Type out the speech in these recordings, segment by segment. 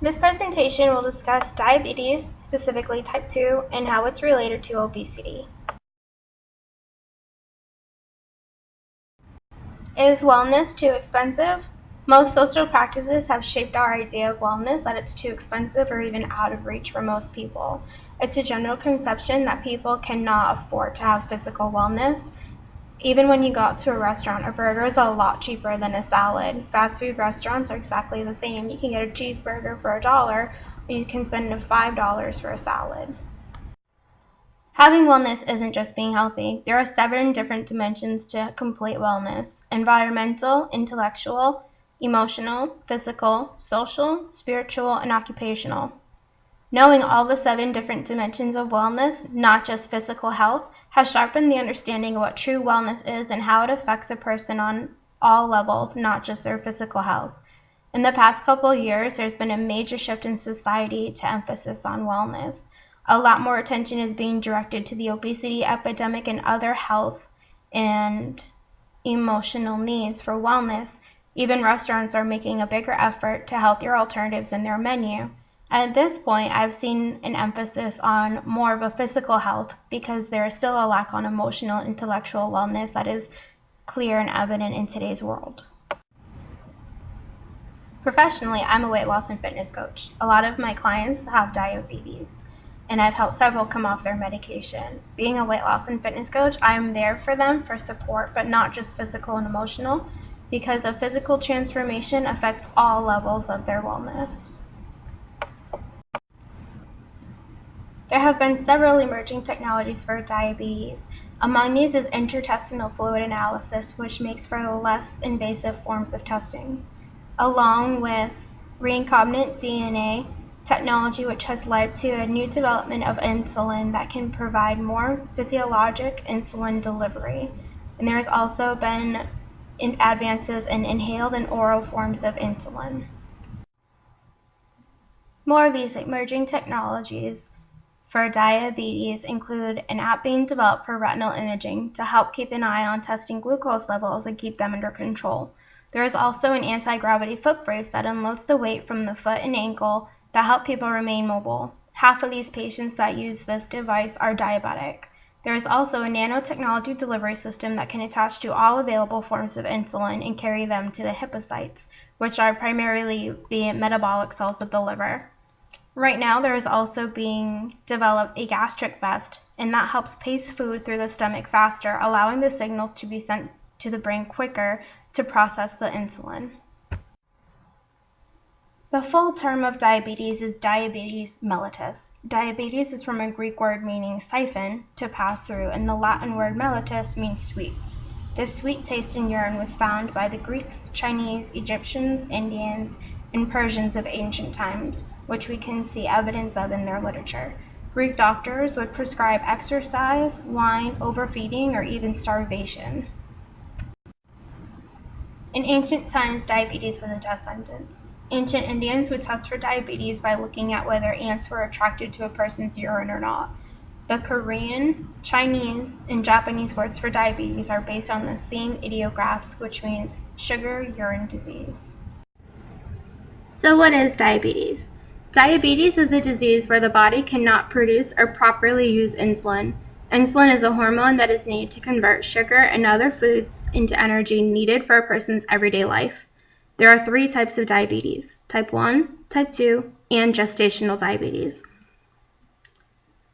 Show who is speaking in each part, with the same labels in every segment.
Speaker 1: This presentation will discuss diabetes, specifically type 2, and how it's related to obesity. Is wellness too expensive? Most social practices have shaped our idea of wellness that it's too expensive or even out of reach for most people. It's a general conception that people cannot afford to have physical wellness. Even when you go out to a restaurant, a burger is a lot cheaper than a salad. Fast food restaurants are exactly the same. You can get a cheeseburger for $1, or you can spend $5 for a salad. Having wellness isn't just being healthy. There are 7 different dimensions to complete wellness: environmental, intellectual, emotional, physical, social, spiritual, and occupational. Knowing all the 7 different dimensions of wellness, not just physical health, has sharpened the understanding of what true wellness is and how it affects a person on all levels, not just their physical health. In the past couple of years, there's been a major shift in society to emphasis on wellness. A lot more attention is being directed to the obesity epidemic and other health and emotional needs for wellness. Even restaurants are making a bigger effort to healthier alternatives in their menu. At this point, I've seen an emphasis on more of a physical health because there is still a lack on emotional, intellectual wellness that is clear and evident in today's world. Professionally, I'm a weight loss and fitness coach. A lot of my clients have diabetes, and I've helped several come off their medication. Being a weight loss and fitness coach, I'm there for them for support, but not just physical and emotional, because a physical transformation affects all levels of their wellness. There have been several emerging technologies for diabetes. Among these is intestinal fluid analysis, which makes for less invasive forms of testing, along with recombinant DNA technology, which has led to a new development of insulin that can provide more physiologic insulin delivery. And there has also been advances in inhaled and oral forms of insulin. More of these emerging technologies for diabetes include an app being developed for retinal imaging to help keep an eye on testing glucose levels and keep them under control. There is also an anti-gravity foot brace that unloads the weight from the foot and ankle that help people remain mobile. Half of these patients that use this device are diabetic. There is also a nanotechnology delivery system that can attach to all available forms of insulin and carry them to the hepatocytes, which are primarily the metabolic cells of the liver. Right now, there is also being developed a gastric vest, and that helps pace food through the stomach faster, allowing the signals to be sent to the brain quicker to process the insulin. The full term of diabetes is diabetes mellitus. Diabetes is from a Greek word meaning siphon, to pass through, and the Latin word mellitus means sweet. This sweet taste in urine was found by the Greeks, Chinese, Egyptians, Indians, and Persians of ancient times, which we can see evidence of in their literature. Greek doctors would prescribe exercise, wine, overfeeding, or even starvation. In ancient times, diabetes was a death sentence. Ancient Indians would test for diabetes by looking at whether ants were attracted to a person's urine or not. The Korean, Chinese, and Japanese words for diabetes are based on the same ideographs, which means sugar urine disease. So what is diabetes? Diabetes is a disease where the body cannot produce or properly use insulin. Insulin is a hormone that is needed to convert sugar and other foods into energy needed for a person's everyday life. There are 3 types of diabetes: type 1, type 2, and gestational diabetes.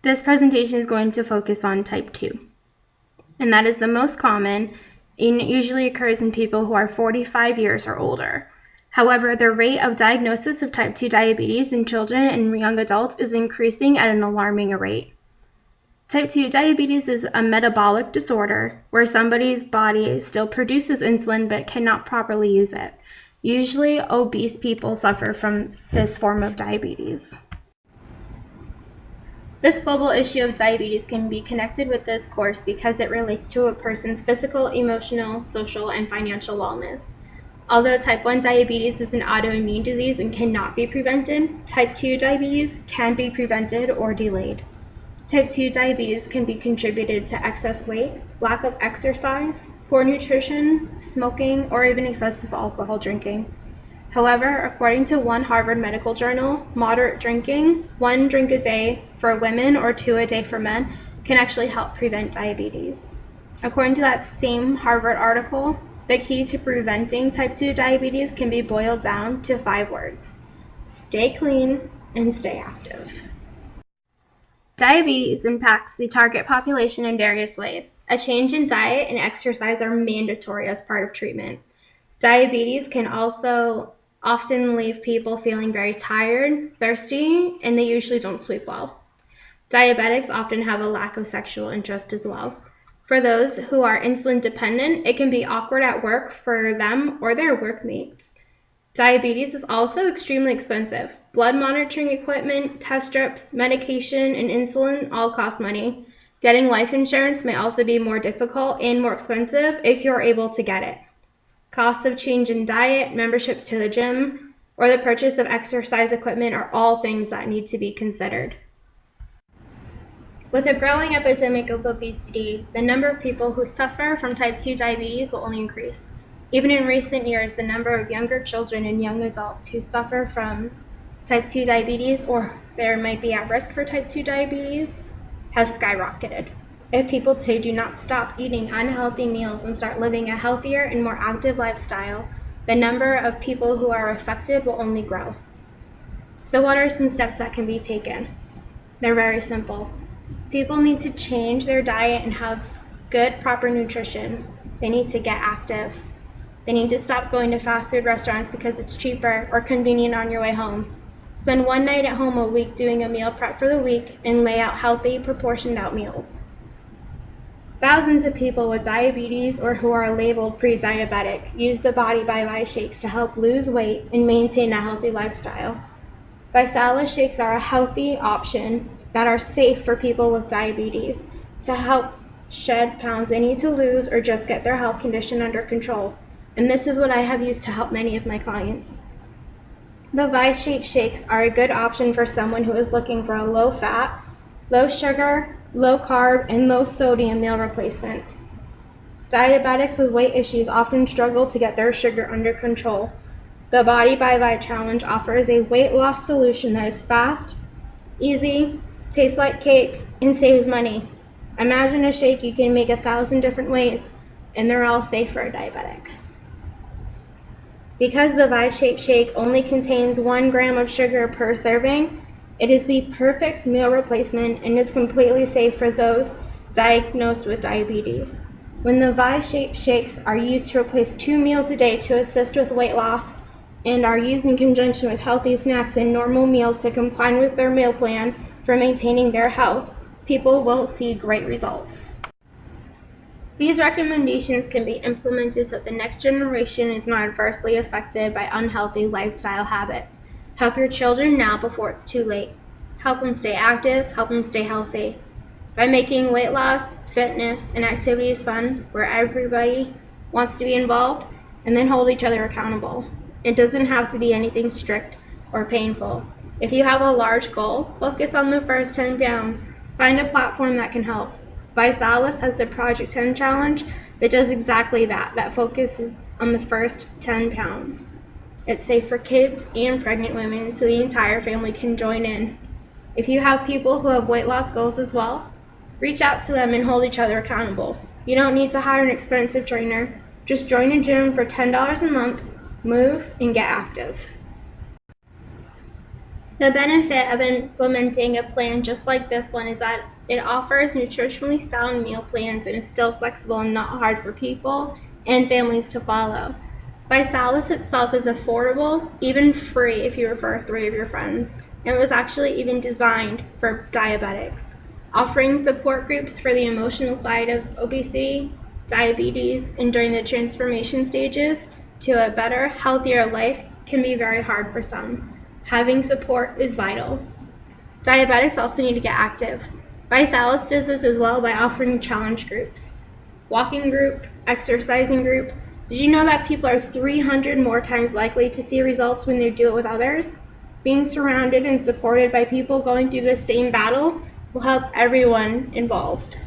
Speaker 1: This presentation is going to focus on type 2, and that is the most common, and it usually occurs in people who are 45 years or older. However, the rate of diagnosis of type 2 diabetes in children and young adults is increasing at an alarming rate. Type 2 diabetes is a metabolic disorder where somebody's body still produces insulin but cannot properly use it. Usually, obese people suffer from this form of diabetes. This global issue of diabetes can be connected with this course because it relates to a person's physical, emotional, social, and financial wellness. Although type 1 diabetes is an autoimmune disease and cannot be prevented, type 2 diabetes can be prevented or delayed. Type 2 diabetes can be contributed to excess weight, lack of exercise, poor nutrition, smoking, or even excessive alcohol drinking. However, according to one Harvard Medical Journal, moderate drinking, 1 drink a day for women or 2 a day for men, can actually help prevent diabetes. According to that same Harvard article, the key to preventing type 2 diabetes can be boiled down to 5 words: stay clean and stay active. Diabetes impacts the target population in various ways. A change in diet and exercise are mandatory as part of treatment. Diabetes can also often leave people feeling very tired, thirsty, and they usually don't sleep well. Diabetics often have a lack of sexual interest as well. For those who are insulin dependent, it can be awkward at work for them or their workmates. Diabetes is also extremely expensive. Blood monitoring equipment, test strips, medication, and insulin all cost money. Getting life insurance may also be more difficult and more expensive if you're able to get it. Costs of change in diet, memberships to the gym, or the purchase of exercise equipment are all things that need to be considered. With a growing epidemic of obesity, the number of people who suffer from type 2 diabetes will only increase. Even in recent years, the number of younger children and young adults who suffer from type 2 diabetes or there might be at risk for type 2 diabetes has skyrocketed. If people today do not stop eating unhealthy meals and start living a healthier and more active lifestyle, the number of people who are affected will only grow. So what are some steps that can be taken? They're very simple. People need to change their diet and have good, proper nutrition. They need to get active. They need to stop going to fast food restaurants because it's cheaper or convenient on your way home. Spend 1 night at home a week doing a meal prep for the week and lay out healthy, proportioned out meals. Thousands of people with diabetes or who are labeled pre-diabetic use the Body by Vi shakes to help lose weight and maintain a healthy lifestyle. Visalis shakes are a healthy option that are safe for people with diabetes to help shed pounds they need to lose or just get their health condition under control. And this is what I have used to help many of my clients. The Vi shakes are a good option for someone who is looking for a low fat, low sugar, low carb, and low sodium meal replacement. Diabetics with weight issues often struggle to get their sugar under control. The Body by Vi Challenge offers a weight loss solution that is fast, easy, tastes like cake, and saves money. Imagine a shake you can make 1,000 different ways, and they're all safe for a diabetic. Because the Vi shake only contains 1 gram of sugar per serving, it is the perfect meal replacement and is completely safe for those diagnosed with diabetes. When the Vi shakes are used to replace 2 meals a day to assist with weight loss and are used in conjunction with healthy snacks and normal meals to comply with their meal plan for maintaining their health, people will see great results. These recommendations can be implemented so that the next generation is not adversely affected by unhealthy lifestyle habits. Help your children now before it's too late. Help them stay active, help them stay healthy. By making weight loss, fitness, and activities fun, where everybody wants to be involved, and then hold each other accountable. It doesn't have to be anything strict or painful. If you have a large goal, focus on the first 10 pounds. Find a platform that can help. Visalis has the Project 10 Challenge that does exactly that, that focuses on the first 10 pounds. It's safe for kids and pregnant women, so the entire family can join in. If you have people who have weight loss goals as well, reach out to them and hold each other accountable. You don't need to hire an expensive trainer. Just join a gym for $10 a month, move, and get active. The benefit of implementing a plan just like this one is that it offers nutritionally sound meal plans and is still flexible and not hard for people and families to follow. Visalis itself is affordable, even free if you refer 3 of your friends, and it was actually even designed for diabetics, offering support groups for the emotional side of obesity, diabetes, and during the transformation stages to a better, healthier life can be very hard for some. Having support is vital. Diabetics also need to get active. Visalis does this as well by offering challenge groups. Walking group, exercising group. Did you know that people are 300 more times likely to see results when they do it with others? Being surrounded and supported by people going through the same battle will help everyone involved.